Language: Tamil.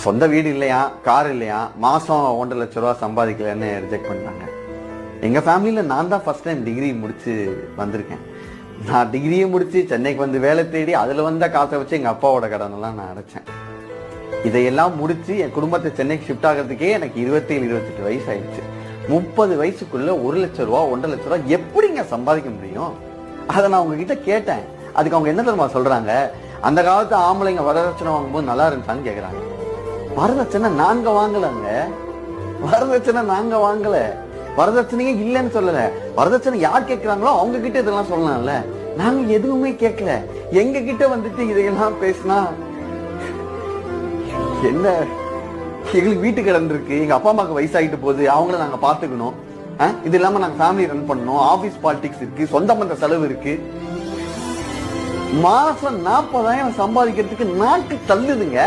சொந்த வீடு இல்லையா, கார் இல்லையா, மாசம் 1.5 லட்சம் ரூபா சம்பாதிக்கலன்னு ரிஜெக்ட் பண்ணிட்டாங்க. எங்க ஃபேமிலியில நான் தான் ஃபர்ஸ்ட் டைம் டிகிரி முடிச்சு வந்திருக்கேன். நான் டிகிரியை முடிச்சு சென்னைக்கு வந்து வேலை தேடி அதுல வந்த காசை வச்சு எங்க அப்பாவோட கடனெல்லாம் நான் அடைச்சேன். இதையெல்லாம் முடிச்சு என் குடும்பத்தை சென்னைக்கு ஷிஃப்ட் ஆகிறதுக்கே எனக்கு 27-28 வயசு ஆயிடுச்சு. 30 வயசுக்குள்ள 1 லட்சம் ரூபா 1.5 லட்சம் ரூபா எப்படிங்க சம்பாதிக்க முடியும்? அதை நான் உங்ககிட்ட கேட்டேன். அதுக்கு அவங்க என்ன தெரியுமா சொல்றாங்க, அந்த காலத்து ஆம்பளைங்க வரதட்சணை வாங்கும்போது நல்லா இருந்துச்சான்னு கேக்குறாங்க. வரதட்சணை நாங்க வாங்கலங்க, வரதட்சணை நாங்க வாங்கல, வரதட்சணையே இல்லைன்னு சொல்லல. வரதட்சணை யார் கேட்கிறாங்களோ அவங்க கிட்ட இதெல்லாம் சொல்லலாம்ல. நாங்க எதுவுமே கேட்கல. எங்க கிட்ட வந்துட்டு இதையெல்லாம் பேசினா என்ன? எங்களுக்கு வீட்டு கடன் இருக்கு, எங்க அப்பா அம்மாவுக்கு வயசாகிட்டு போகுது, அவங்கள நாங்க பாத்துக்கணும். இது இல்லாம நாங்க ஃபேமிலி ரன் பண்ணணும், ஆபீஸ் பாலிடிக்ஸ் இருக்கு, சொந்த பந்த செலவு இருக்கு. மாசம் 40,000 சம்பாதிக்கிறதுக்கு நாக்கு தள்ளுதுங்க.